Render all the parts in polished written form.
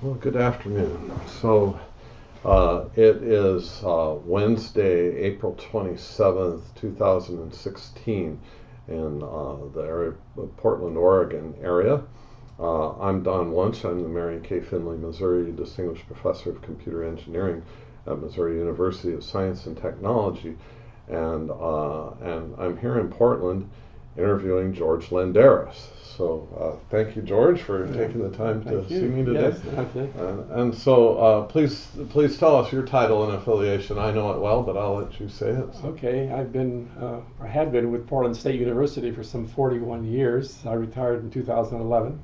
Well, good afternoon. It is Wednesday, April 27th, 2016, in the area of Portland, Oregon area. I'm Don Wunsch. I'm the Marion K. Finley, Missouri Distinguished Professor of Computer Engineering at Missouri University of Science and Technology, and I'm here in Portland interviewing George Lendaris. So thank you, George, for taking the time to see me today. Yes, okay. Please tell us your title and affiliation. I know it well, but I'll let you say it. So. Okay, I had been with Portland State University for some 41 years. I retired in 2011.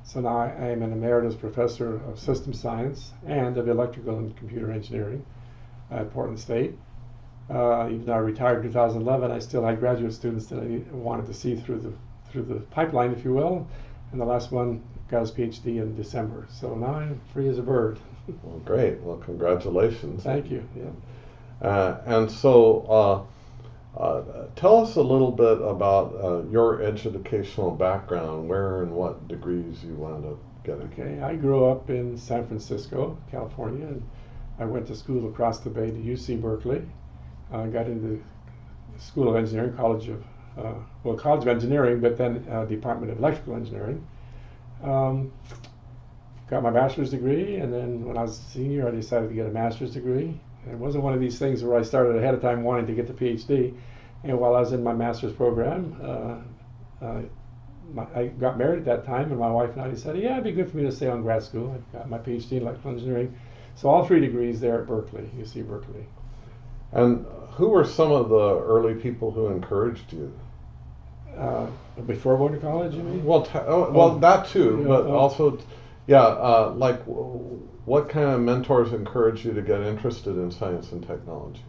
So now I am an emeritus professor of system science and of electrical and computer engineering at Portland State. Even though I retired in 2011, I still had graduate students that I wanted to see through the pipeline, if you will, and the last one got his PhD in December. So now I'm free as a bird. Well, great. Well, congratulations. Thank you. Yeah. Tell us a little bit about your educational background, where and what degrees you wound up getting. Okay, I grew up in San Francisco, California, and I went to school across the bay to UC Berkeley. I got into the School of Engineering, College of Engineering, but then Department of Electrical Engineering. Got my bachelor's degree, and then when I was a senior, I decided to get a master's degree. And it wasn't one of these things where I started ahead of time wanting to get the PhD. And while I was in my master's program, I got married at that time, and my wife and I decided, yeah, it'd be good for me to stay on grad school. I got my PhD in electrical engineering. So all 3 degrees there at Berkeley, UC Berkeley. And who were some of the early people who encouraged you? Before going to college, you mean? Well, that too, yeah, but also, like what kind of mentors encouraged you to get interested in science and technology?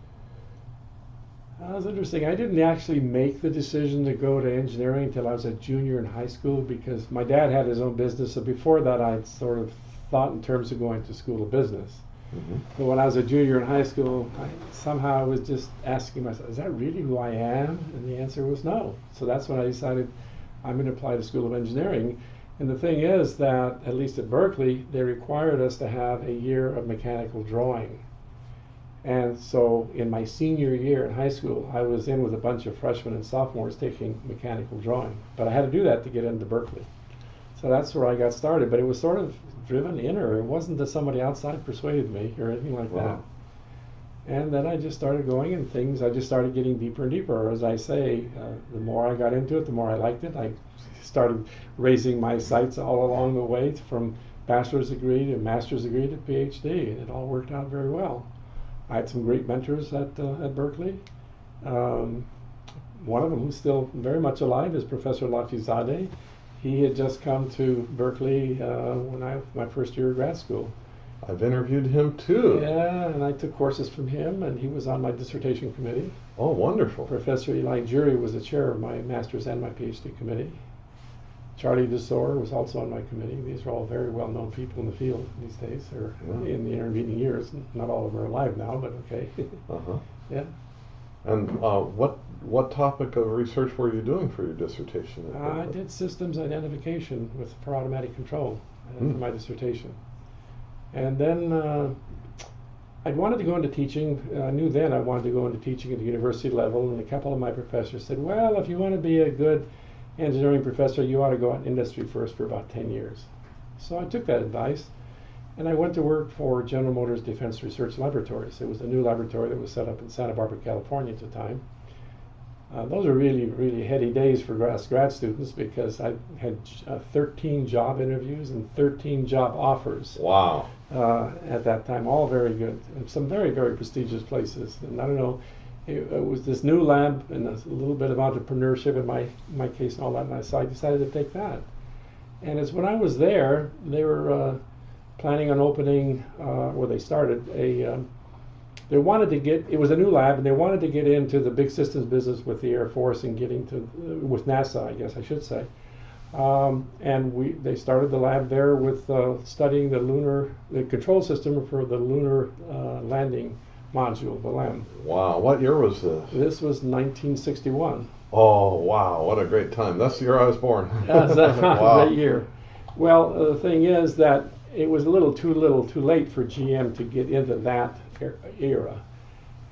That was interesting. I didn't actually make the decision to go to engineering until I was a junior in high school because my dad had his own business. So before that, I'd sort of thought in terms of going to school of business. Mm-hmm. But when I was a junior in high school, I was just asking myself, is that really who I am? And the answer was no. So that's when I decided I'm going to apply to School of Engineering. And the thing is that, at least at Berkeley, they required us to have a year of mechanical drawing. And so in my senior year in high school, I was in with a bunch of freshmen and sophomores taking mechanical drawing. But I had to do that to get into Berkeley. So that's where I got started. But it was sort of driven inner. It wasn't that somebody outside persuaded me or anything like that. And then I just started going, and I just started getting deeper and deeper. As I say, the more I got into it, the more I liked it. I started raising my sights all along the way, from bachelor's degree to master's degree to PhD, and it all worked out very well. I had some great mentors at Berkeley. One of them, who's still very much alive, is Professor Lafizadeh. He had just come to Berkeley my first year of grad school. I've interviewed him too. Yeah, and I took courses from him, and he was on my dissertation committee. Oh, wonderful. Professor Eli Jury was the chair of my master's and my PhD committee. Charlie DeSore was also on my committee. These are all very well-known people in the field these days, or in the intervening years. Not all of them are alive now, but okay. Uh-huh. Yeah. And what topic of research were you doing for your dissertation? I did systems identification for automatic control for my dissertation. And then I wanted to go into teaching. I knew then I wanted to go into teaching at the university level, and a couple of my professors said, well, if you want to be a good engineering professor, you ought to go out in industry first for about 10 years. So I took that advice, and I went to work for General Motors Defense Research Laboratories. It was a new laboratory that was set up in Santa Barbara, California at the time. Those are really, really heady days for grad students because I had 13 job interviews and 13 job offers. Wow. At that time, all very good. And some very, very prestigious places. And I don't know, it was this new lab and a little bit of entrepreneurship in my case and all that, so I decided to take that. And it's when I was there, they were planning on opening, they started they wanted to it was a new lab, and they wanted to get into the big systems business with the Air Force and with NASA, I guess I should say. And they started the lab there with studying the control system for the lunar landing module, the LEM. Wow, what year was this? This was 1961. Oh, wow, what a great time. That's the year I was born. That's a wow. great year. Well, the thing is that it was a little too late for GM to get into that era.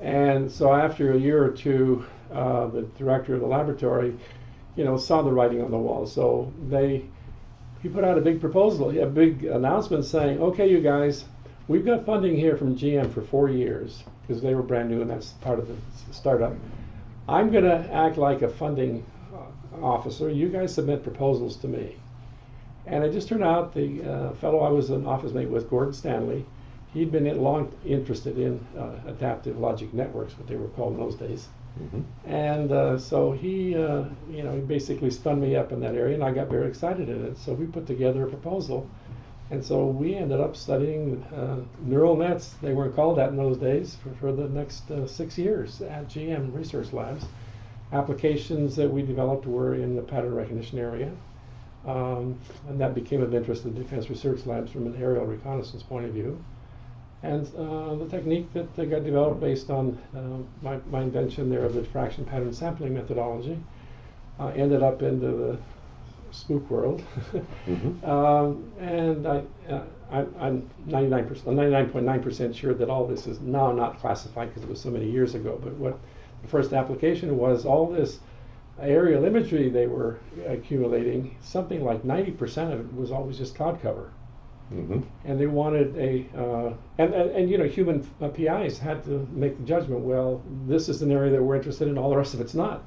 And so after a year or two, the director of the laboratory, saw the writing on the wall. So he put out a big proposal, a big announcement saying, okay, you guys, we've got funding here from GM for 4 years, because they were brand new and that's part of the startup. I'm going to act like a funding officer. You guys submit proposals to me. And it just turned out the fellow I was an office mate with, Gordon Stanley, he'd been long interested in adaptive logic networks, what they were called in those days. Mm-hmm. And so he basically spun me up in that area, and I got very excited in it. So we put together a proposal, and so we ended up studying neural nets. They weren't called that in those days for the next 6 years at GM Research Labs. Applications that we developed were in the pattern recognition area, and that became of interest to the Defense Research Labs from an aerial reconnaissance point of view. And the technique that got developed based on my invention there of the diffraction pattern sampling methodology ended up into the spook world. Mm-hmm. And I'm 99.9% sure that all this is now not classified because it was so many years ago. But what the first application was, all this aerial imagery they were accumulating, something like 90% of it was always just cloud cover. Mm-hmm. And they wanted human PIs had to make the judgment, well, this is an area that we're interested in, all the rest of it's not.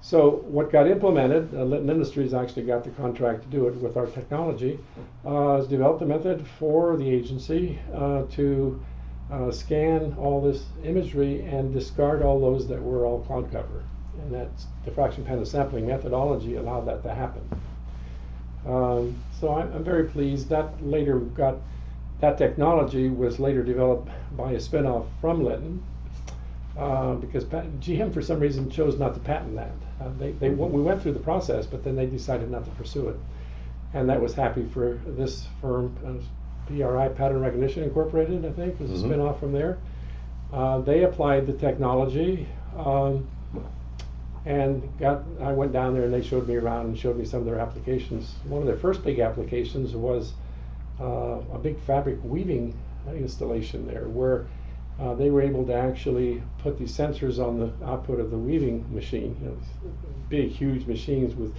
So what got implemented, Litton Industries actually got the contract to do it with our technology, is developed a method for the agency to scan all this imagery and discard all those that were all cloud cover. And that diffraction pattern sampling methodology allowed that to happen. So I'm very pleased. That technology was later developed by a spinoff from Lendaris, because GM for some reason chose not to patent that. We went through the process, but then they decided not to pursue it, and that was happy for this firm, PRI, Pattern Recognition Incorporated, I think, was a spinoff from there. They applied the technology. I went down there and they showed me around and showed me some of their applications. One of their first big applications was a big fabric weaving installation there, where they were able to actually put these sensors on the output of the weaving machine, big, huge machines with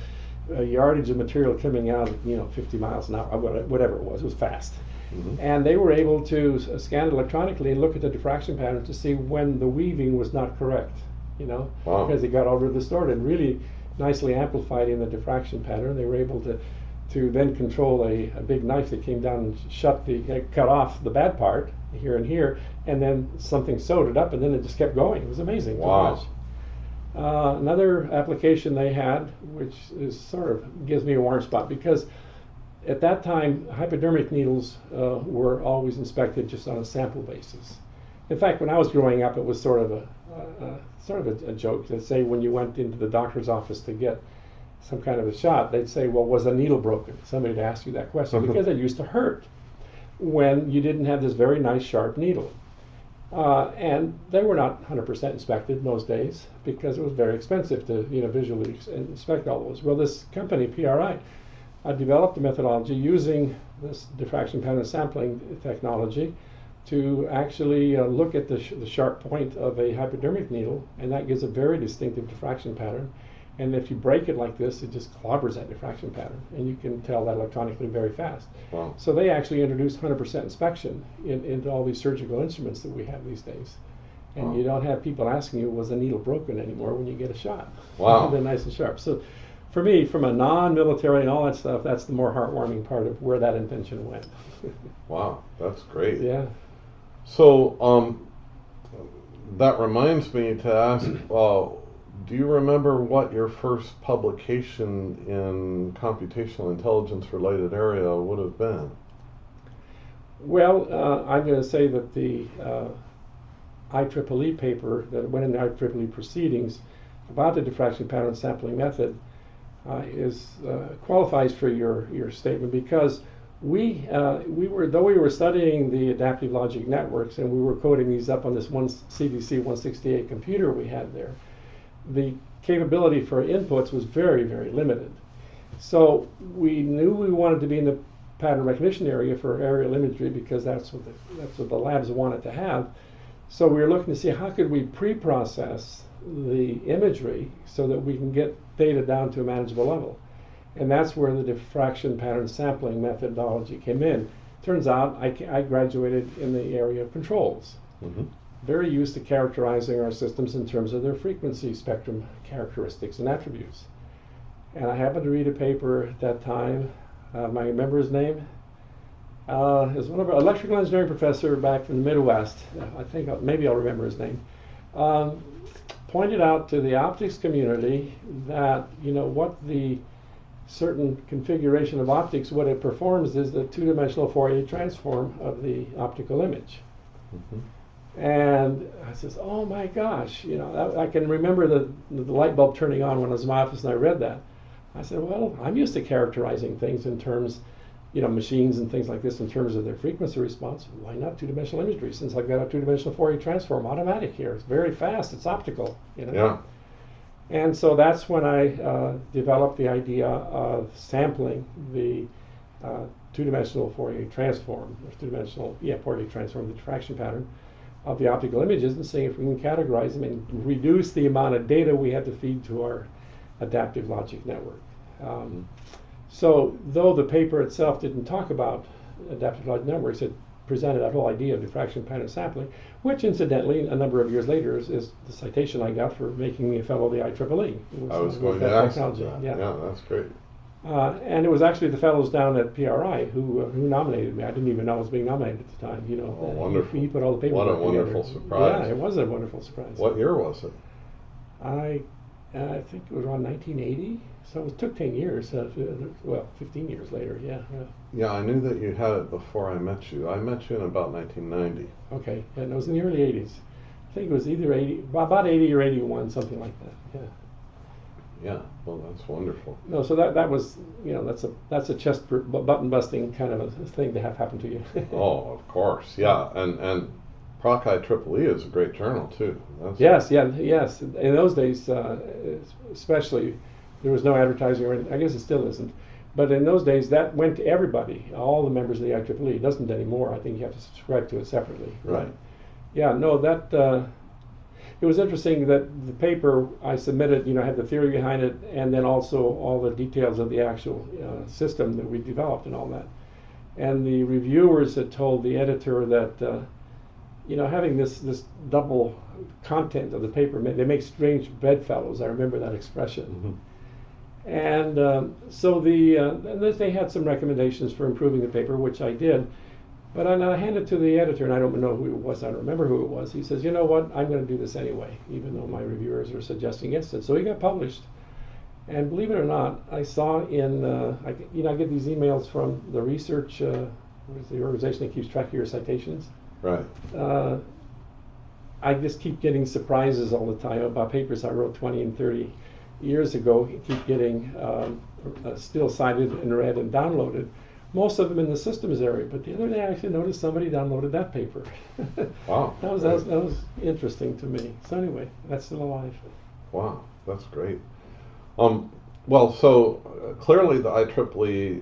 a yardage of material coming out at 50 miles an hour, whatever it was fast. Mm-hmm. And they were able to scan it electronically and look at the diffraction pattern to see when the weaving was not correct. Wow. Because it got all over distorted and really nicely amplified in the diffraction pattern. They were able to then control a big knife that came down and cut off the bad part here and here, and then something sewed it up, and then it just kept going. It was amazing. Wow. Another application they had, which is sort of gives me a warm spot, because at that time hypodermic needles were always inspected just on a sample basis. In fact, when I was growing up, it was sort of a joke to say when you went into the doctor's office to get some kind of a shot, they'd say, well, was a needle broken? Somebody would ask you that question because it used to hurt when you didn't have this very nice sharp needle. And they were not 100% inspected in those days because it was very expensive to visually inspect all those. Well, this company, PRI, developed a methodology using this diffraction pattern sampling technology to actually look at the sharp point of a hypodermic needle, and that gives a very distinctive diffraction pattern. And if you break it like this, it just clobbers that diffraction pattern, and you can tell that electronically very fast. Wow. So they actually introduced 100% inspection into all these surgical instruments that we have these days. And you don't have people asking you, was the needle broken anymore when you get a shot. Wow. They're nice and sharp. So for me, from a non-military and all that stuff, that's the more heartwarming part of where that invention went. Wow, that's great. Yeah. So that reminds me to ask, do you remember what your first publication in computational intelligence related area would have been? Well, I'm going to say that the IEEE paper that went in the IEEE proceedings about the diffraction pattern sampling method qualifies for your statement, because we were studying the adaptive logic networks, and we were coding these up on this one CDC 168 computer we had there. The capability for inputs was very, very limited. So we knew we wanted to be in the pattern recognition area for aerial imagery because that's what the labs wanted to have. So we were looking to see how could we pre-process the imagery so that we can get data down to a manageable level. And that's where the diffraction pattern sampling methodology came in. Turns out I graduated in the area of controls. Mm-hmm. Very used to characterizing our systems in terms of their frequency spectrum characteristics and attributes. And I happened to read a paper at that time. I remember his name. It was one of our electrical engineering professor back from the Midwest. I think maybe I'll remember his name. Pointed out to the optics community that what the certain configuration of optics, what it performs is the two-dimensional Fourier transform of the optical image. Mm-hmm. And I says, oh my gosh, I can remember the light bulb turning on when I was in my office and I read that. I said, well, I'm used to characterizing things in terms, machines and things like this in terms of their frequency response. Why not two-dimensional imagery? Since I've got a two-dimensional Fourier transform automatic here. It's very fast. It's optical. Yeah. And so that's when I developed the idea of sampling the two-dimensional Fourier transform, or two-dimensional Fourier transform, the diffraction pattern of the optical images, and seeing if we can categorize them and reduce the amount of data we had to feed to our adaptive logic network. So though the paper itself didn't talk about adaptive logic networks, it presented that whole idea of diffraction pattern sampling, which incidentally a number of years later is the citation I got for making me a fellow of the IEEE. I was going to ask that. Yeah, that's great. And it was actually the fellows down at PRI who nominated me. I didn't even know I was being nominated at the time. Oh, wonderful. He put all the paperwork together. What a wonderful surprise. Yeah, it was a wonderful surprise. What year was it? I think it was around 1980. So it took 10 years, 15 years later, yeah. Yeah, I knew that you had it before I met you. I met you in about 1990. Okay, and it was in the early 80s. I think it was either about 80 or 81, something like that, yeah. Yeah, well, that's wonderful. No, so that was, that's a chest button busting kind of a thing to have happen to you. Oh, of course, yeah, and Proc IEEE is a great journal too. Yes. In those days, especially, there was no advertising, or I guess it still isn't. But in those days, that went to everybody, all the members of the IEEE. It doesn't anymore. I think you have to subscribe to it separately. Right. Yeah. No, that it was interesting that the paper I submitted, had the theory behind it, and then also all the details of the actual system that we developed and all that. And the reviewers had told the editor that having this double content of the paper, they make strange bedfellows. I remember that expression. Mm-hmm. And so they had some recommendations for improving the paper, which I did. But I handed it to the editor, and I don't know who it was. I don't remember who it was. He says, you know what, I'm going to do this anyway, even though my reviewers are suggesting against it. So he got published. And believe it or not, I saw I get these emails from the research, what is the organization that keeps track of your citations? Right. I just keep getting surprises all the time about papers I wrote 20 and 30 years ago. Keep getting still cited and read and downloaded. Most of them in the systems area. But the other day, I actually noticed somebody downloaded that paper. Wow. that was interesting to me. So anyway, that's still alive. Wow, that's great. Well, so clearly the IEEE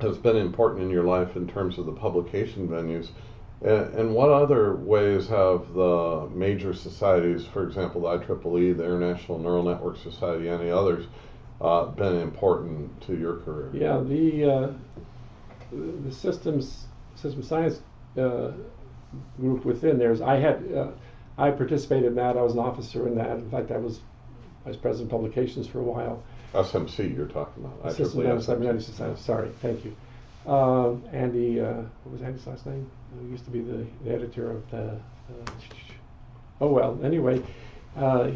has been important in your life in terms of the publication venues. And what other ways have the major societies, for example, the IEEE, the International Neural Network Society, any others, been important to your career? Yeah, the system science group within theirs. I participated in that. I was an officer in that. In fact, I was vice president of publications for a while. SMC, you're talking about. System Cybernetics Society. Sorry, thank you. Andy, what was Andy's last name? He used to be the editor of the. Oh well. Anyway,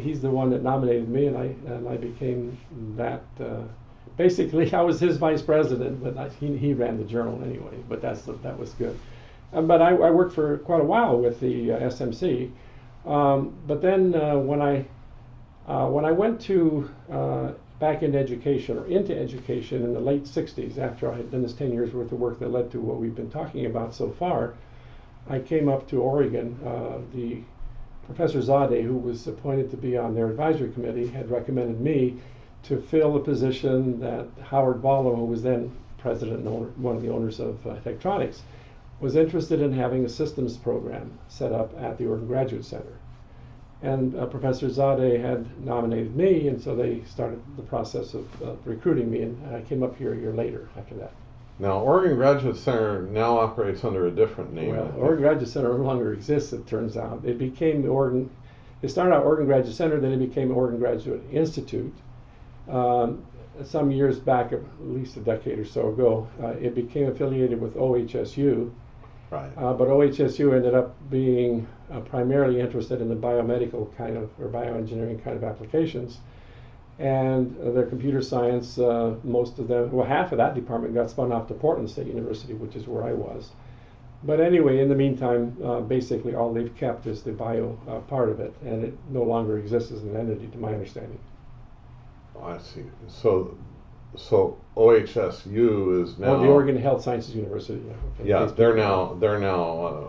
he's the one that nominated me, and I became that. Basically, I was his vice president, but he ran the journal anyway. But that was good. But I worked for quite a while with the SMC. But then when I went to back into education in the late 60s, after I had done this 10 years worth of work that led to what we've been talking about so far, I came up to Oregon. The Professor Zade, who was appointed to be on their advisory committee, had recommended me to fill the position that Howard Ballo, who was then president and owner, one of the owners of Tektronix, was interested in having a systems program set up at the Oregon Graduate Center. And Professor Zade had nominated me, and so they started the process of recruiting me, and I came up here a year later after that. Now, Oregon Graduate Center now operates under a different name. Well, Oregon Graduate Center no longer exists, it turns out. It became the Oregon, it started out Oregon Graduate Center, then it became Oregon Graduate Institute. Some years back, at least a decade or so ago, it became affiliated with OHSU. Right. But OHSU ended up being primarily interested in the biomedical kind of, or bioengineering kind of applications. And their computer science, most of them, well, half of that department got spun off to Portland State University, which is where I was. But anyway, in the meantime, basically all they've kept is the bio part of it, and it no longer exists as an entity, to my understanding. I see. So OHSU is now the Oregon Health Sciences University. Yeah, they're now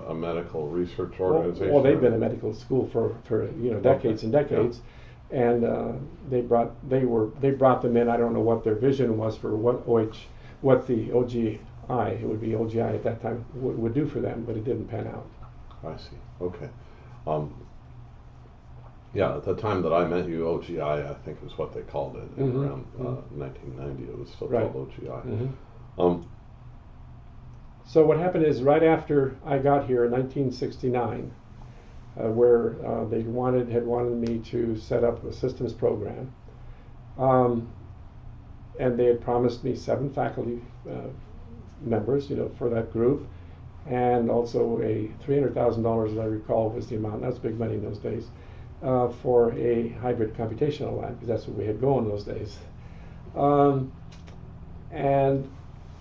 a medical research organization. Well, they've been a medical school for decades and decades, and they brought them in. I don't know what their vision was for what the OGI, it would be OGI at that time, would do for them, but it didn't pan out. I see. Okay. Yeah, at the time that I met you, OGI, I think is what they called it. Around 1990, it was still called OGI. So what happened is, right after I got here in 1969, where they had wanted me to set up a systems program, and they had promised me 7 faculty members, for that group, and also a $300,000, as I recall, was the amount. That's big money in those days. For a hybrid computational lab, because that's what we had going those days. And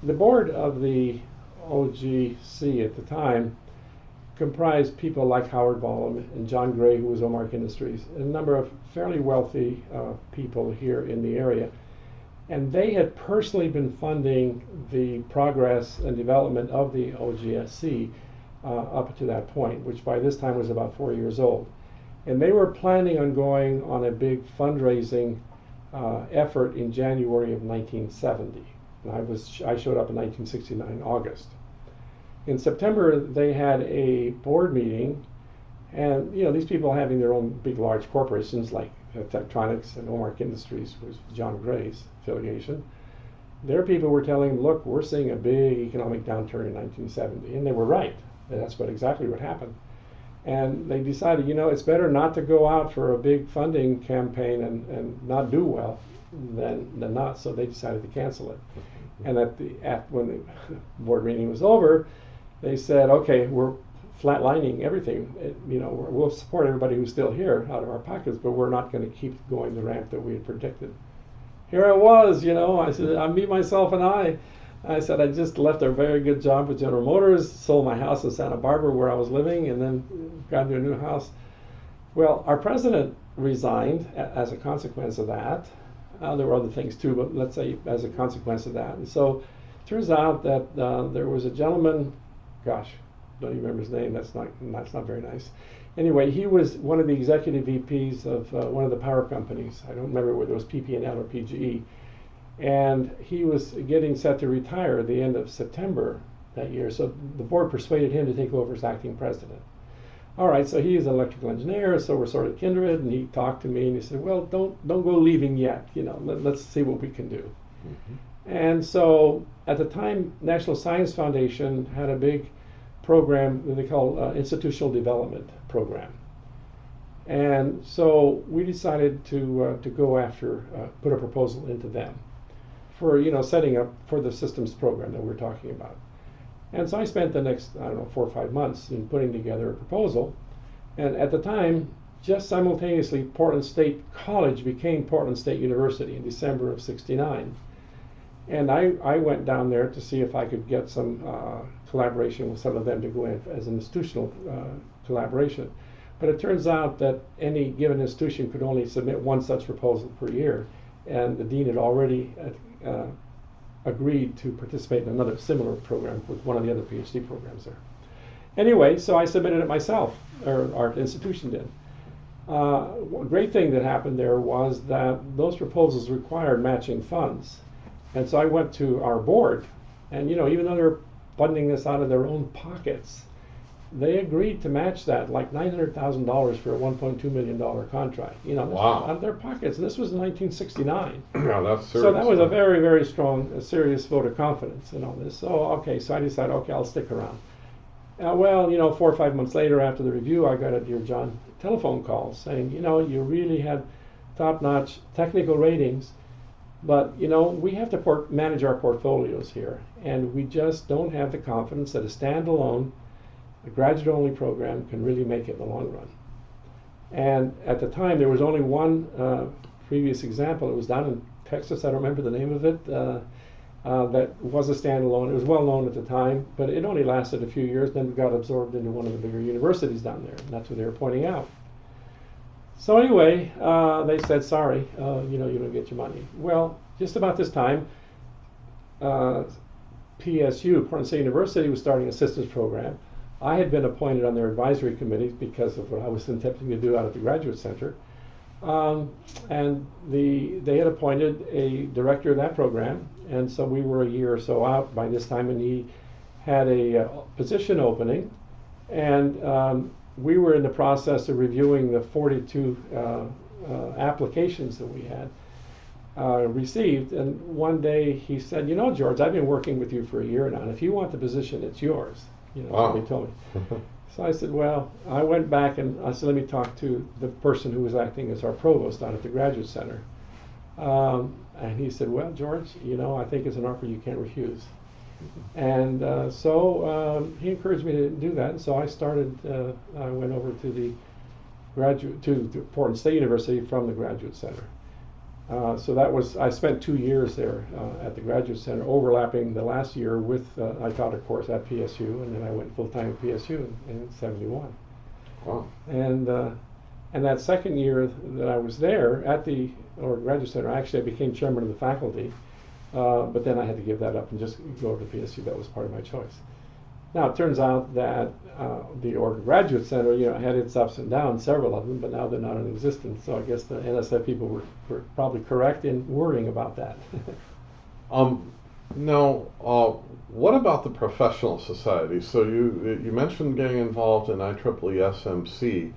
the board of the OGC at the time comprised people like Howard Ballum and John Gray, who was Omark Industries, and a number of fairly wealthy people here in the area. And they had personally been funding the progress and development of the OGSC up to that point, which by this time was about 4 years old. And they were planning on going on a big fundraising effort in January of 1970. And I showed up in 1969, August. In September, they had a board meeting, and these people having their own big, large corporations like Tektronix and Omark Industries, was John Gray's affiliation. Their people were telling them, look, we're seeing a big economic downturn in 1970, and they were right. And that's exactly what happened. And they decided, it's better not to go out for a big funding campaign and not do well than not. So they decided to cancel it. And when the board meeting was over, they said, okay, we're flatlining everything. We'll support everybody who's still here out of our pockets, but we're not going to keep going the ramp that we had predicted. Here I was, I said, me, myself, and I said, I just left a very good job with General Motors, sold my house in Santa Barbara where I was living, and then got into a new house. Well, our president resigned as a consequence of that. There were other things too, but let's say as a consequence of that. And so it turns out that there was a gentleman, gosh, don't even remember his name, that's not very nice. Anyway, he was one of the executive VPs of one of the power companies. I don't remember whether it was PP&L or PGE. And he was getting set to retire at the end of September that year. So the board persuaded him to take over as acting president. All right, so he is an electrical engineer, so we're sort of kindred. And he talked to me and he said, well, don't go leaving yet. Let's see what we can do. And so at the time, National Science Foundation had a big program that they call Institutional Development Program. And so we decided to go after, put a proposal into them for setting up for the systems program that we're talking about. And so I spent the next 4 or 5 months in putting together a proposal. And at the time, just simultaneously, Portland State College became Portland State University in December of '69. And I went down there to see if I could get some collaboration with some of them to go in as an institutional collaboration. But it turns out that any given institution could only submit one such proposal per year. And the dean had already agreed to participate in another similar program with one of the other PhD programs there. Anyway, so I submitted it myself, or our institution did. Great thing that happened there was that those proposals required matching funds. And so I went to our board, and even though they're funding this out of their own pockets, they agreed to match that, like $900,000 for a $1.2 million contract. Wow. Out of their pockets. And this was in 1969. Yeah, that's serious. So that was a very, very strong, serious vote of confidence in all this. So, okay, so I decided, okay, I'll stick around. Well, 4 or 5 months later after the review, I got a Dear John telephone call saying, you really had top-notch technical ratings, but, we have to manage our portfolios here, and we just don't have the confidence that a standalone, a graduate-only program can really make it in the long run. And at the time, there was only one previous example. It was down in Texas. I don't remember the name of it. That was a standalone. It was well known at the time, but it only lasted a few years. Then got absorbed into one of the bigger universities down there, and that's what they were pointing out. So anyway, they said, sorry, you don't get your money. Well, just about this time, PSU, Portland State University, was starting a systems program. I had been appointed on their advisory committee because of what I was attempting to do out at the Graduate Center. And they had appointed a director of that program, and so we were a year or so out by this time, and he had a position opening, and we were in the process of reviewing the 42 applications that we had received, and one day he said, George, I've been working with you for a year now, and if you want the position, it's yours. Wow. So he told me. So I said, well, I went back and I said, let me talk to the person who was acting as our provost down at the Graduate Center. And he said, well, George, I think it's an offer you can't refuse. And so he encouraged me to do that. And so I started, I went over to to Portland State University from the Graduate Center. So that was, I spent 2 years there at the Graduate Center, overlapping the last year with, I taught a course at PSU, and then I went full-time at PSU in 71. Wow. And that second year that I was there at the Graduate Center, actually I became chairman of the faculty, but then I had to give that up and just go to PSU. That was part of my choice. Now, it turns out that the Oregon Graduate Center, had its ups and downs, several of them, but now they're not in existence. So I guess the NSF people were probably correct in worrying about that. Now, what about the professional society? So you mentioned getting involved in IEEE SMC.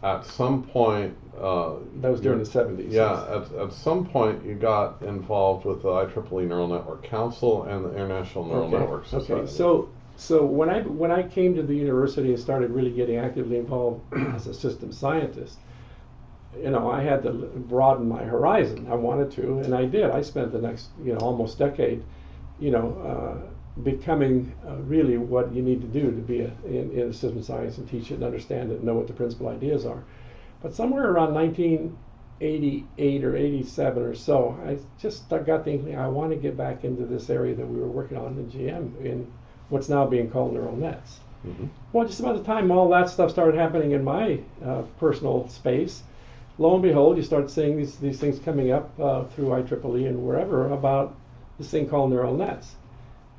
At some point... that was during the 70s. Yeah, at some point you got involved with the IEEE Neural Network Council and the International Neural Network Society. Okay, so when I came to the university and started really getting actively involved as a systems scientist, I had to broaden my horizon. I wanted to, and I did. I spent the next, almost decade, becoming really what you need to do to be in systems science and teach it and understand it and know what the principal ideas are. But somewhere around 1988 or 87 or so, I just got thinking I want to get back into this area that we were working on in GM in what's now being called neural nets. Mm-hmm. Well, just about the time all that stuff started happening in my personal space, lo and behold, you start seeing these things coming up through IEEE and wherever about this thing called neural nets.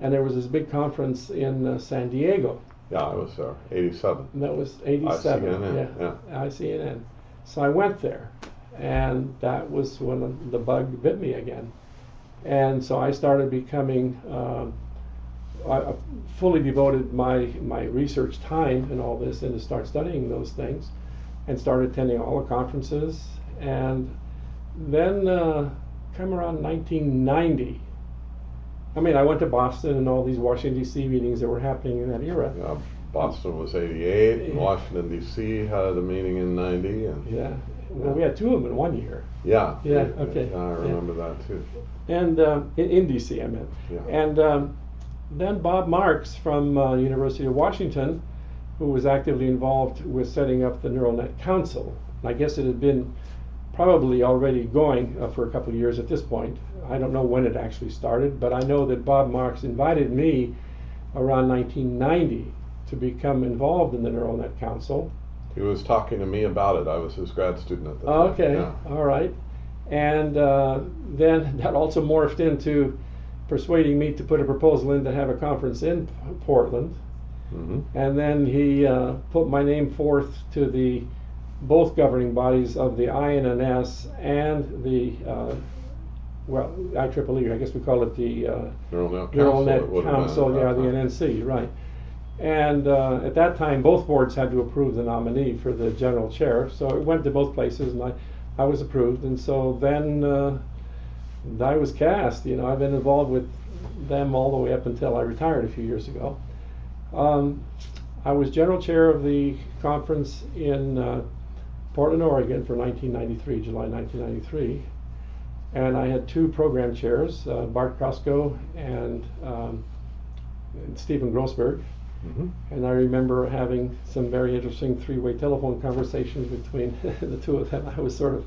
And there was this big conference in San Diego. Yeah, I was there, 87. And that was 87. ICNN, yeah. ICNN. So I went there, and that was when the bug bit me again. And so I started becoming, I fully devoted my research time and all this and to start studying those things, and started attending all the conferences. And then come around 1990, I went to Boston and all these Washington, D.C. meetings that were happening in that era. Yeah, Boston was 88, and Washington, D.C. had a meeting in 90. And yeah. Well, we had two of them in 1 year. Yeah. Yeah, okay. Yeah, I remember that too. And in D.C. I meant. Yeah. And then Bob Marks from University of Washington, who was actively involved with setting up the Neural Net Council. I guess it had been probably already going for a couple of years at this point. I don't know when it actually started, but I know that Bob Marks invited me around 1990 to become involved in the Neural Net Council. He was talking to me about it. I was his grad student at the time. Okay, yeah. All right. And then that also morphed into persuading me to put a proposal in to have a conference in Portland. Mm-hmm. And then he put my name forth to the both governing bodies of the INNS and the IEEE. I guess we call it the Neural Net Council. Yeah, the NNC, right. And at that time, both boards had to approve the nominee for the general chair. So it went to both places, and I was approved. And so then I was cast. I've been involved with them all the way up until I retired a few years ago. I was general chair of the conference in Portland, Oregon for July 1993. And I had two program chairs, Bart Costco and Stephen Grossberg. Mm-hmm. And I remember having some very interesting three-way telephone conversations between the two of them. I was sort of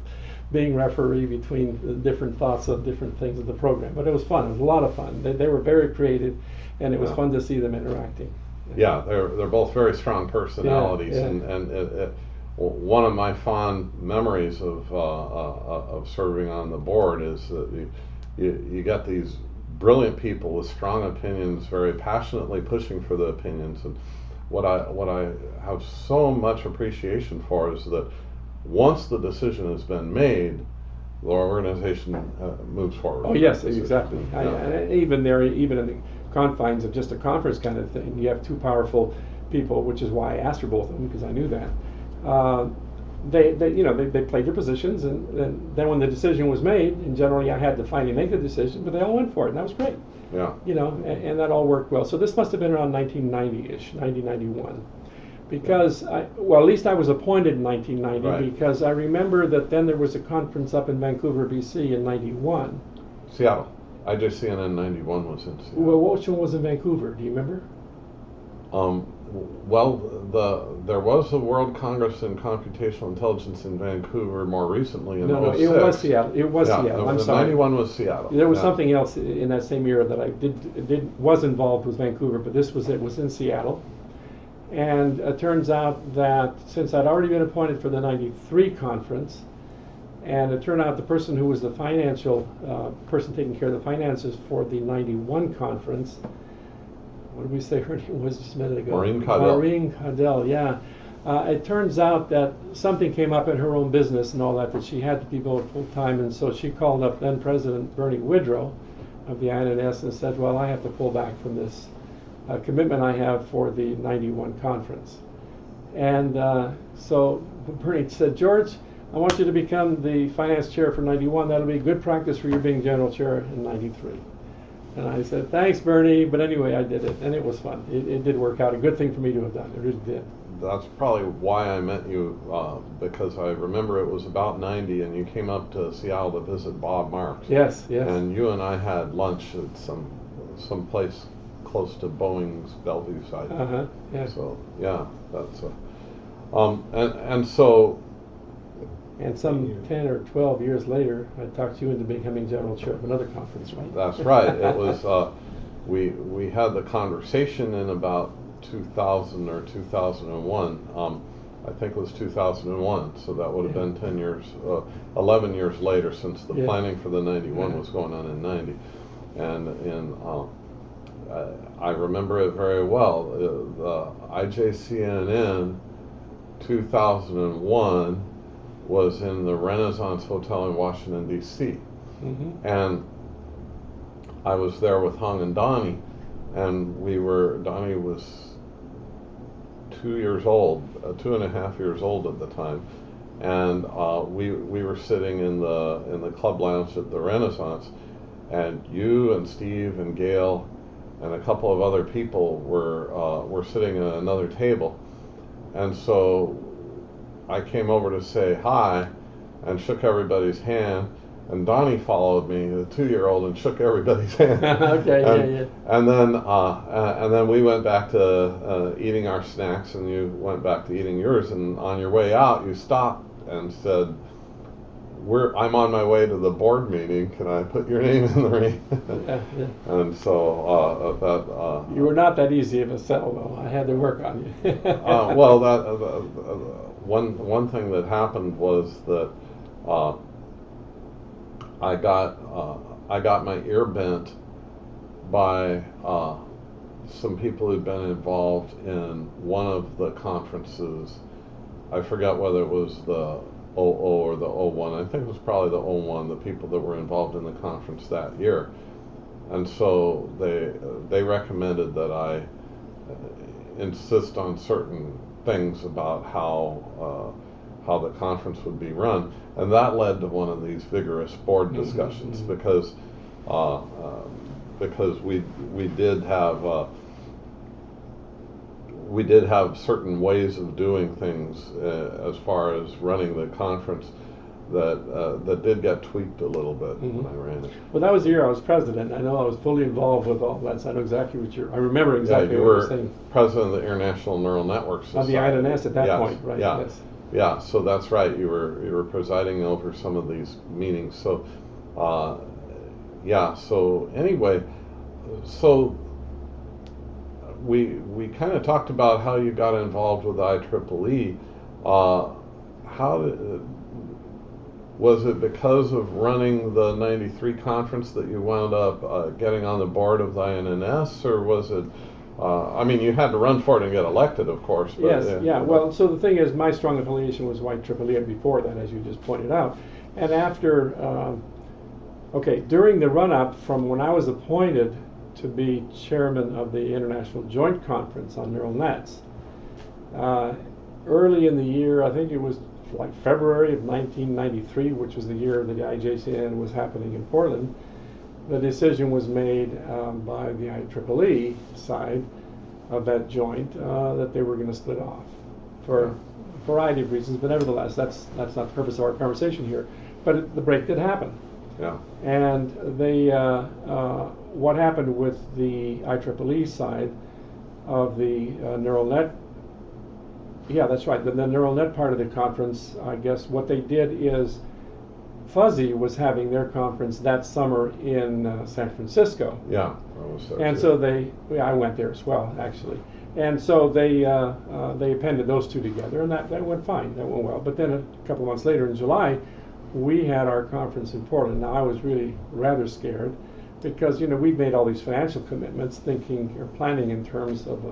being referee between the different thoughts of different things of the program. But it was fun. It was a lot of fun. They were very creative, and it was fun to see them interacting. Yeah, they're both very strong personalities, Yeah. and one of my fond memories of serving on the board is that you get these brilliant people with strong opinions, very passionately pushing for the opinions. And what I have so much appreciation for is that once the decision has been made, the organization moves forward. Oh yes, exactly. Yeah. Even in the confines of just a conference kind of thing, you have two powerful people, which is why I asked for both of them, because I knew that. They played their positions, and then when the decision was made, and generally I had to finally make the decision, but they all went for it, and that was great. Yeah. And that all worked well. So this must have been around 1990-ish, 1991, because at least I was appointed in 1990, right. Because I remember that then there was a conference up in Vancouver, BC in 91. Seattle. IJCNN 91 was in Seattle. Well, which one was in Vancouver? Do you remember? There was a World Congress in Computational Intelligence in Vancouver more recently in 06. No, it was Seattle. It was Seattle. I'm sorry. 91 was Seattle. There was something else in that same era that I was involved with Vancouver, but it was in Seattle. And it turns out that since I'd already been appointed for the 93 conference, and it turned out the person who was the financial person taking care of the finances for the 91 conference, what did we say her name was just a minute ago? Maureen Caudell. Maureen Caudell, yeah. It turns out that something came up in her own business and all that she had to devote full time, and so she called up then President Bernie Woodrow of the INNS and said, well, I have to pull back from this commitment I have for the 91 conference. And so Bernie said, George, I want you to become the finance chair for 91. That'll be good practice for you being general chair in 93. And I said, thanks, Bernie. But anyway, I did it, and it was fun. It did work out. A good thing for me to have done. It really did. That's probably why I met you, because I remember it was about 90, and you came up to Seattle to visit Bob Marks. Yes. And you and I had lunch at some place close to Boeing's Bellevue site. Yeah. So yeah, that's and so. And some 10 or 12 years later, I talked you into becoming general chair of another conference, right? That's right. It was we had the conversation in about 2000 or 2001. I think it was 2001. So that would have been 10 years, 11 years later, since the planning for the 91 was going on in 90. And I remember it very well. The IJCNN 2001 was in the Renaissance Hotel in Washington, D.C. Mm-hmm. And I was there with Hung and Donnie, and Donnie was 2 years old, 2.5 years old at the time, and we were sitting in the club lounge at the Renaissance, and you and Steve and Gail and a couple of other people were sitting at another table, and so I came over to say hi and shook everybody's hand, and Donnie followed me, the 2-year-old, and shook everybody's hand. Okay, and then we went back to eating our snacks, and you went back to eating yours, and on your way out you stopped and said, I'm on my way to the board meeting, can I put your name in the ring? Yeah. And so you were not that easy of a sell, though. I had to work on you. well, one thing that happened was that I got my ear bent by some people who'd been involved in one of the conferences. I forget whether it was the '00 or the '01. I think it was probably the '01, the people that were involved in the conference that year. And so they recommended that I insist on certain things about how the conference would be run, and that led to one of these vigorous board discussions, because we did have certain ways of doing things as far as running the conference that did get tweaked a little bit when I ran it. Well, that was the year I was president. I know I was fully involved with all that, so I know exactly I remember exactly what you were saying. President of the International Neural Network Society. Of the INS at that yes, point, right? Yeah. Yes. Yeah, so that's right. You were presiding over some of these meetings. So, So anyway, so we kind of talked about how you got involved with IEEE. Was it because of running the '93 conference that you wound up getting on the board of the INS, or was it? You had to run for it and get elected, of course. But, yes, yeah. Well, so the thing is, my strong affiliation was IEEE before that, as you just pointed out. And after, during the run-up from when I was appointed to be chairman of the International Joint Conference on Neural Nets, early in the year, I think it was like February of 1993, which was the year that the IJCN was happening in Portland, the decision was made by the IEEE side of that joint that they were going to split off for a variety of reasons, but nevertheless, that's not the purpose of our conversation here. But the break did happen. Yeah. And they, what happened with the IEEE side of the neural net? Yeah, that's right. The neural net part of the conference, I guess what they did is Fuzzy was having their conference that summer in San Francisco. Yeah, I was there. And too. so I went there as well, actually. And so they appended those two together, and that went fine. That went well. But then a couple of months later, in July, we had our conference in Portland. Now I was really rather scared because we'd made all these financial commitments, thinking or planning in terms of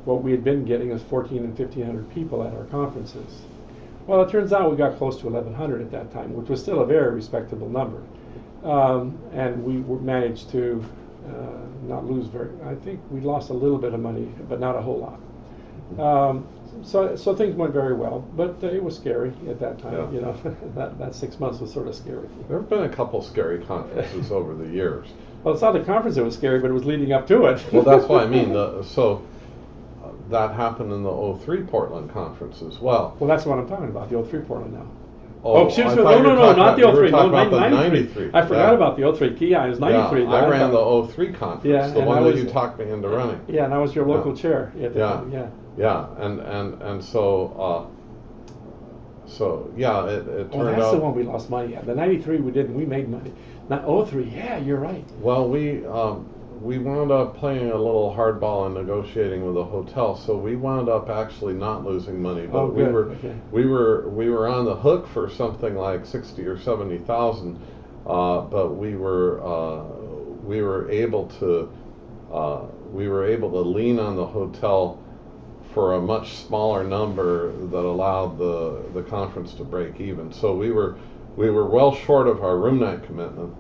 what we had been getting as 1,400 and 1,500 people at our conferences. Well, it turns out we got close to 1,100 at that time, which was still a very respectable number. And we managed to not lose I think we lost a little bit of money, but not a whole lot. So things went very well, but it was scary at that time. Yeah. That 6 months was sort of scary. There have been a couple scary conferences over the years. Well, it's not the conference that was scary, but it was leading up to it. Well, that's what I mean. That happened in the '03 Portland conference as well. Well, that's what I'm talking about, the '03 Portland now. Excuse me. No, not the '03. No, about the 93. I forgot about the '03. Yeah, it was '93. Yeah, I ran the '03 conference, the one that you talked me into running. Yeah, and I was your local chair at the time. Yeah. Yeah, and so it turned out. That's the one we lost money at. The '93 we didn't. We made money. Not '03. Yeah, you're right. Well, we wound up playing a little hardball and negotiating with a hotel, so we wound up actually not losing money. But we were on the hook for something like 60 or 70,000, but we were able to lean on the hotel for a much smaller number that allowed the conference to break even. So we were well short of our room night commitment.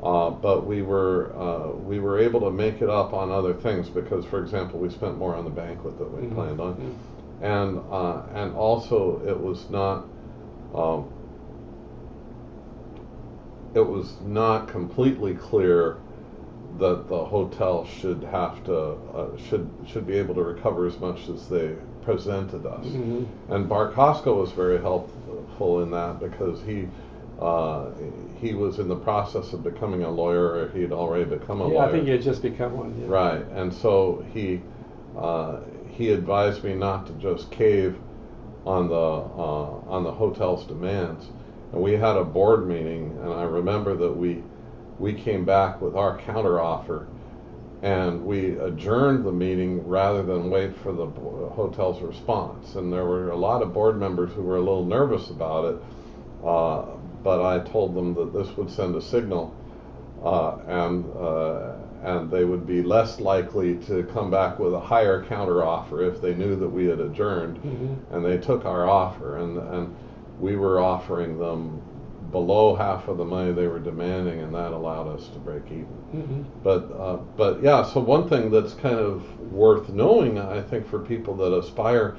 But we were able to make it up on other things because, for example, we spent more on the banquet that we planned on, and also it was not completely clear that the hotel should be able to recover as much as they presented us. And Bart Costco was very helpful in that because he was in the process of becoming a lawyer, or he had already become a lawyer. Yeah, I think he had just become one. Yeah. Right, and so he advised me not to just cave on the hotel's demands. And we had a board meeting, and I remember that we came back with our counteroffer, and we adjourned the meeting rather than wait for the hotel's response. And there were a lot of board members who were a little nervous about it. But I told them that this would send a signal, and they would be less likely to come back with a higher counter offer if they knew that we had adjourned. And they took our offer, and we were offering them below half of the money they were demanding, and that allowed us to break even. But yeah, so one thing that's kind of worth knowing, I think, for people that aspire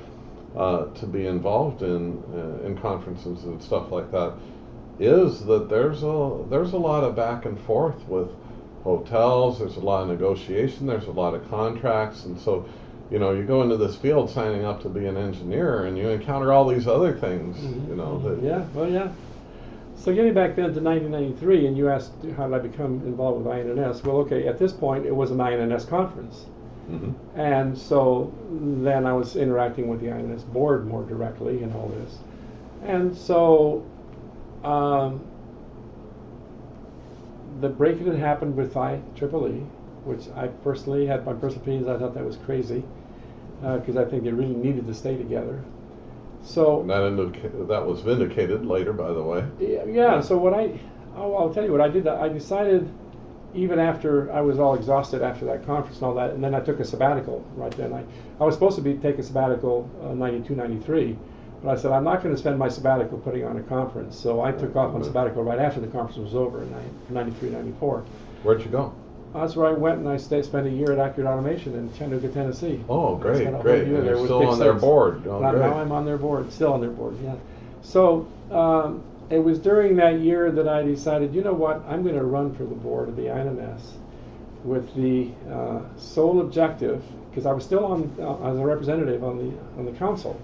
to be involved in conferences and stuff like that, is that there's a lot of back and forth with hotels. There's a lot of negotiation. There's a lot of contracts, and so you go into this field signing up to be an engineer, and you encounter all these other things. So getting back then to 1993, and you asked how did I become involved with INNS? Well, okay, at this point it was an INNS conference. And so then I was interacting with the INNS board more directly and all this. And so the break-in had happened with IEEE, which I personally had my personal opinions. I thought that was crazy because I think they really needed to stay together. So that was vindicated later, by the way. Yeah. So I'll tell you what I did. I decided, even after I was all exhausted after that conference and all that, and then I took a sabbatical right then. I was supposed to take a sabbatical 92, 93, but I said I'm not going to spend my sabbatical putting on a conference. So I took off on sabbatical right after the conference was over in 93, 94. Where'd you go? That's where I went, and I spent a year at Accurate Automation in Chattanooga, Tennessee. Oh, great. And you're still on their board. Now I'm on their board, still on their board, yeah. So it was during that year that I decided, you know what, I'm going to run for the board of the INNS with the sole objective, because I was still on as a representative on the council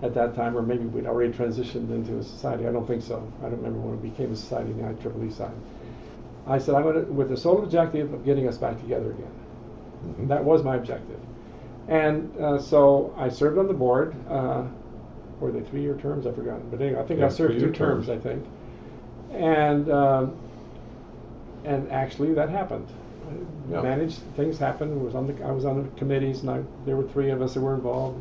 at that time, or maybe we'd already transitioned into a society. I don't think so. I don't remember when it became a society on the IEEE side. I said I'm going to, with the sole objective of getting us back together again. That was my objective. And so I served on the board. Were they 3-year terms? I've forgotten. But anyway, I think I served 2 terms, I think. And actually that happened. Managed, things happened. I was on the committees, and there were 3 of us that were involved.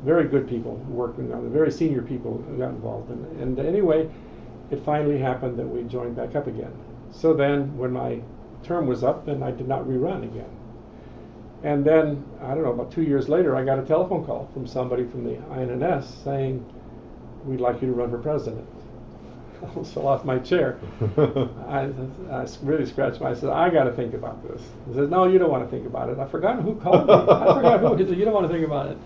Very good people working on it. Very senior people who got involved. And anyway, it finally happened that we joined back up again. So then, when my term was up, then I did not rerun again. And then, I don't know, about 2 years later, I got a telephone call from somebody from the INNS saying, we'd like you to run for president. I almost fell off my chair. I really scratched my, I said, I got to think about this. He said, no, you don't want to think about it. I forgot who called me. I forgot who. He said, you don't want to think about it.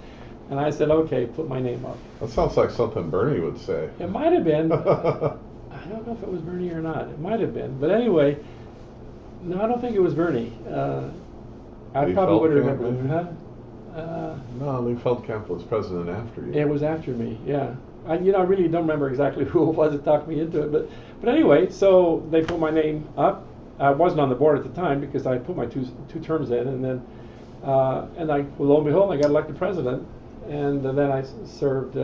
And I said, okay, put my name up. That sounds like something Bernie would say. It might have been. I don't know if it was Bernie or not. It might have been. But anyway, no, I don't think it was Bernie. I probably would have remembered. No, Lee Feldkamp was president after you. It was after me, yeah. I really don't remember exactly who it was that talked me into it. But anyway, so they put my name up. I wasn't on the board at the time because I put my two terms in. And then, lo and behold, I got elected president. And then I served...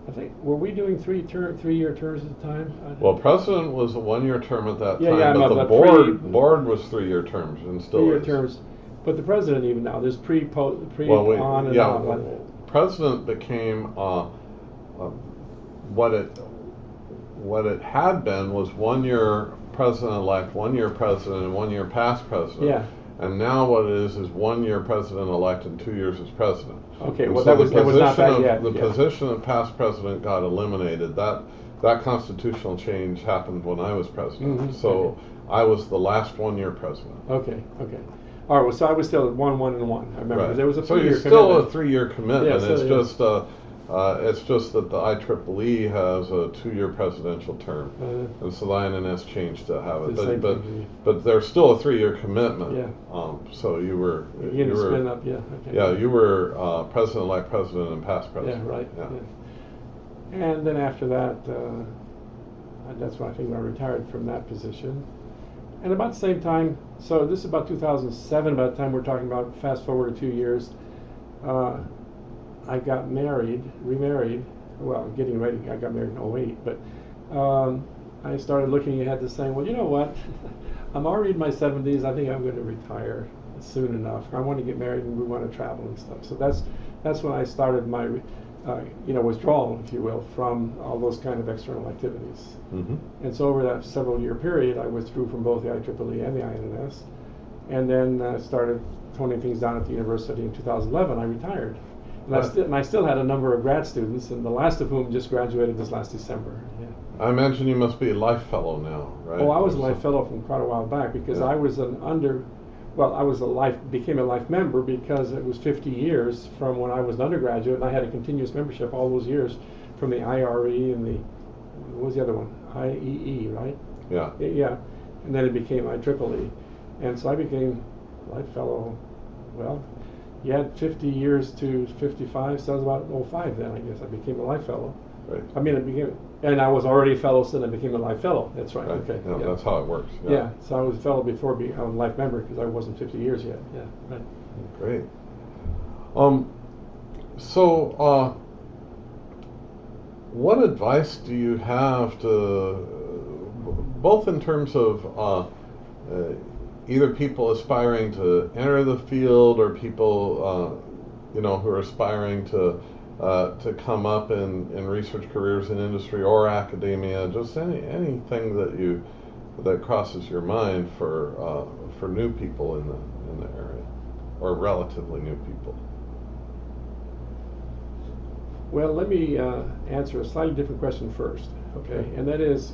I think, were we doing 3-year terms at the time? Well, president was a 1-year term at that time, yeah, but the board was 3-year terms and still 3-year is. terms. But the president even now, there's on and on. President became what it had been was 1 year president-elect, 1 year president, and 1 year past president. Yeah. And now what it is 1 year president-elect and 2 years as president. Okay, and well so that was not that yet. The position of past president got eliminated. That constitutional change happened when I was president. So I was the last 1 year president. Okay. All right. Well, so I was still at 1, 1, and 1. I remember there was a 3-year commitment. So you're still a 3-year commitment. Yeah, it's just that the IEEE has a 2-year presidential term, and so the INNS changed to have it. But there's still a 3-year commitment. Yeah. So you were spin up. Yeah. Okay. Yeah, you were president-elect, president, and past president. Yeah. Right. Yeah. And then after that, that's when I think I retired from that position. And about the same time, so this is about 2007. By the time we're talking about, fast forward 2 years. I got remarried, well, getting ready, I got married in 2008, but I started looking ahead to saying, well, you know what, I'm already in my 70s, I think I'm going to retire soon enough. I want to get married and we want to travel and stuff. So that's when I started my, withdrawal, if you will, from all those kind of external activities. And so over that several year period, I withdrew from both the IEEE and the INNS. and then started toning things down at the university in 2011. I retired. And I still had a number of grad students, and the last of whom just graduated this last December. Yeah. I imagine you must be a life fellow now, right? Oh, I was a life fellow from quite a while back because I was became a life member because it was 50 years from when I was an undergraduate, and I had a continuous membership all those years from the IRE and what was the other one? IEE, right? Yeah. Yeah. And then it became IEEE. And so I became life fellow, well, you had 50 years to 55, so I was about 05 then, I guess. I became a life fellow. Right. I mean, and I was already a fellow, so then I became a life fellow. That's right. Okay. Yeah, that's how it works. Yeah. So I was a fellow before being a life member because I wasn't 50 years yet. Yeah. Right. Great. What advice do you have to, both in terms of either people aspiring to enter the field or people, who are aspiring to come up in research careers in industry or academia, just anything that crosses your mind for new people in the area, or relatively new people? Well, let me answer a slightly different question first, okay? And that is,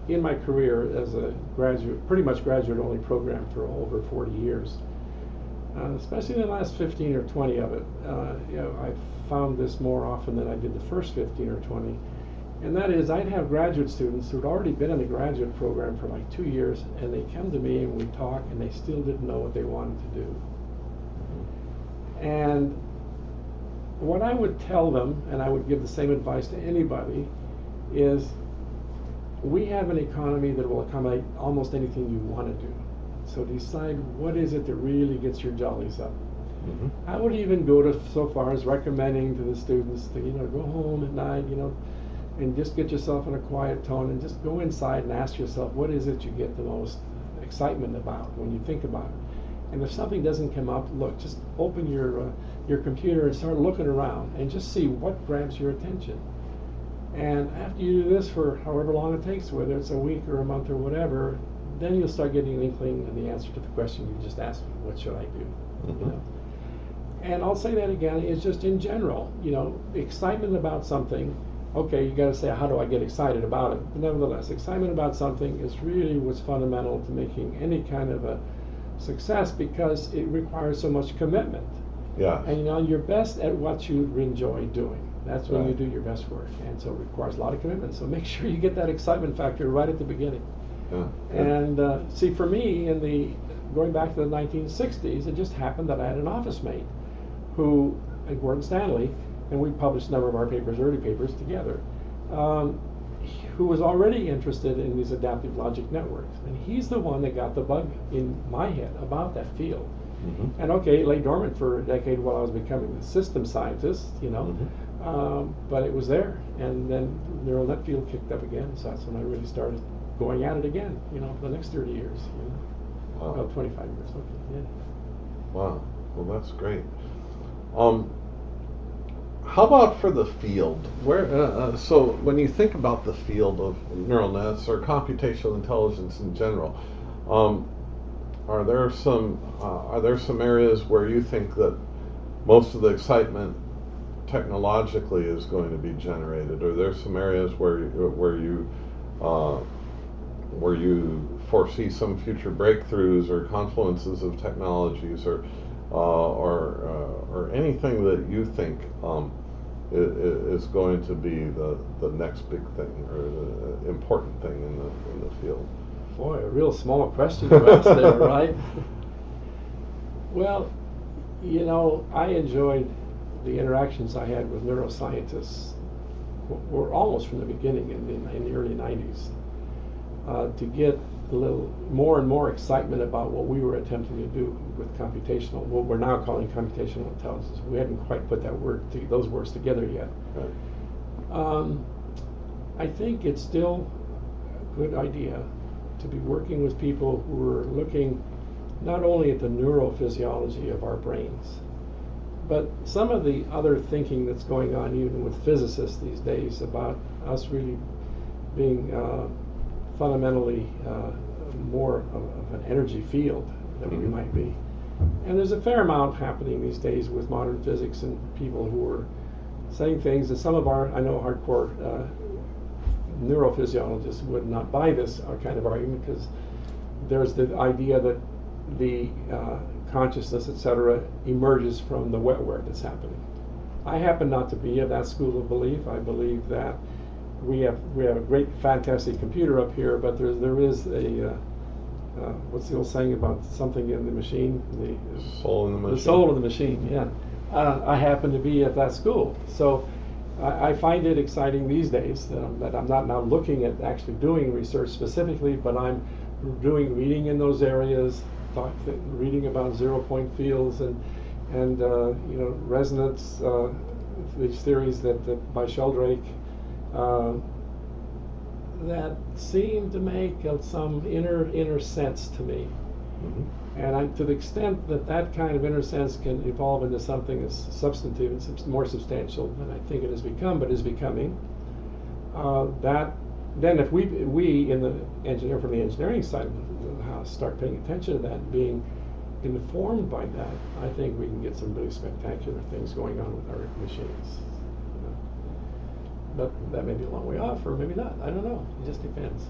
in my career as a graduate, pretty much graduate-only program for over 40 years, especially in the last 15 or 20 of it, I've found this more often than I did the first 15 or 20, and that is I'd have graduate students who'd already been in the graduate program for like 2 years, and they come to me and we talk, and they still didn't know what they wanted to do. And what I would tell them, and I would give the same advice to anybody, is we have an economy that will accommodate almost anything you want to do. So decide what is it that really gets your jollies up. Mm-hmm. I would even go so far as recommending to the students to go home at night, and just get yourself in a quiet tone and just go inside and ask yourself, what is it you get the most excitement about when you think about it? And if something doesn't come up, look, just open your computer and start looking around and just see what grabs your attention. And after you do this for however long it takes, whether it's a week or a month or whatever, then you'll start getting an inkling and the answer to the question you just asked me, what should I do? Mm-hmm. And I'll say that again, it's just in general, excitement about something. Okay, you got to say, how do I get excited about it? But nevertheless, excitement about something is really what's fundamental to making any kind of a success, because it requires so much commitment. Yeah. And you're best at what you enjoy doing. That's when Right. you do your best work. And so it requires a lot of commitment. So make sure you get that excitement factor right at the beginning. Yeah. And see, for me, going back to the 1960s, it just happened that I had an office mate who, at Gordon Stanley, and we published a number of our papers, early papers, together, who was already interested in these adaptive logic networks. And he's the one that got the bug in my head about that field. Mm-hmm. And okay, it lay dormant for a decade while I was becoming a system scientist, Mm-hmm. But it was there. And then the neural net field kicked up again, so that's when I really started going at it again, for the next 30 years, Wow. Well, 25 years, okay, yeah. Wow. Well, that's great. How about for the field? So when you think about the field of neural nets or computational intelligence in general, are there some areas where you think that most of the excitement technologically is going to be generated? Or there some areas where you foresee some future breakthroughs or confluences of technologies, or anything that you think is going to be the next big thing or the important thing in the field? Boy, a real small question you asked there, right? Well, I enjoyed the interactions I had with neuroscientists, were almost from the beginning in the early 90s, to get a little more and more excitement about what we were attempting to do with computational, what we're now calling computational intelligence. We hadn't quite put those words together yet. Right. I think it's still a good idea to be working with people who are looking not only at the neurophysiology of our brains, but some of the other thinking that's going on even with physicists these days about us really being fundamentally more of an energy field that we might be. And there's a fair amount happening these days with modern physics and people who are saying things that some of our, I know, hardcore neurophysiologists would not buy this kind of argument, because there's the idea that the consciousness, etc., emerges from the wetware that's happening. I happen not to be of that school of belief. I believe that we have a great, fantastic computer up here, but there is a what's the old saying about something in the machine? The soul in the machine. The soul of the machine. Yeah. I happen to be at that school, so I find it exciting these days that I'm not now looking at actually doing research specifically, but I'm doing reading in those areas, reading about zero-point fields and resonance, these theories that by Sheldrake that seem to make some inner sense to me. And to the extent that kind of inner sense can evolve into something that's substantive and more substantial than I think it has become, but is becoming, then if we in the engineer from the engineering side of the house start paying attention to that and being informed by that, I think we can get some really spectacular things going on with our machines. But that may be a long way off, or maybe not. I don't know. It just depends.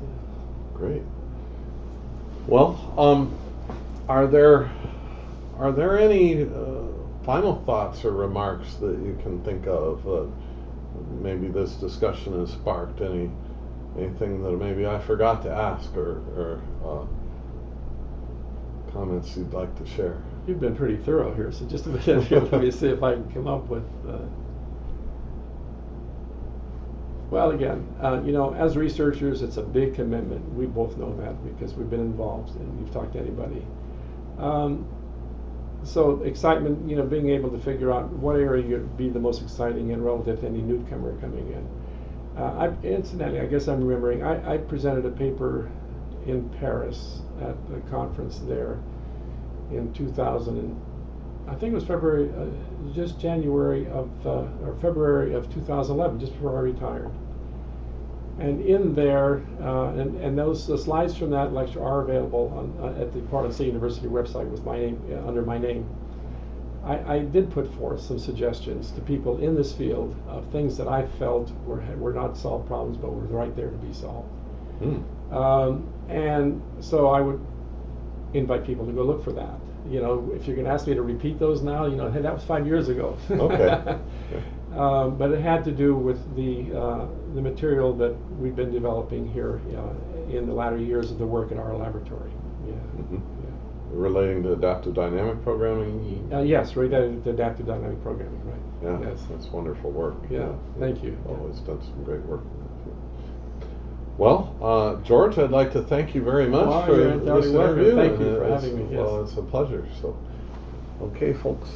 Great. Well, are there any final thoughts or remarks that you can think of? Maybe this discussion has sparked anything that maybe I forgot to ask, or comments you'd like to share? You've been pretty thorough here, so just a minute here, let me see if I can come up with. Well, again, as researchers, it's a big commitment. We both know that because we've been involved, and you've talked to anybody. So excitement, being able to figure out what area would be the most exciting and relative to any newcomer coming in. Incidentally, I guess I'm remembering, I presented a paper in Paris at the conference there in 2000, and I think it was February, just January of, or February of 2011, just before I retired. And in there, and the slides from that lecture are available at the Portland State University website with my name, under my name. I did put forth some suggestions to people in this field of things that I felt were not solved problems, but were right there to be solved. And so I would invite people to go look for that. If you're going to ask me to repeat those now, hey, that was 5 years ago. Okay. But it had to do with the material that we've been developing here in the latter years of the work in our laboratory. Relating to adaptive dynamic programming? Yes, related to adaptive dynamic programming, right. Yeah, yes. That's wonderful work. Yeah, thank you. Always done some great work. Well, George, I'd like to thank you very much for this interview. Thank you for having me. Yes. Well, it's a pleasure. So, okay, folks.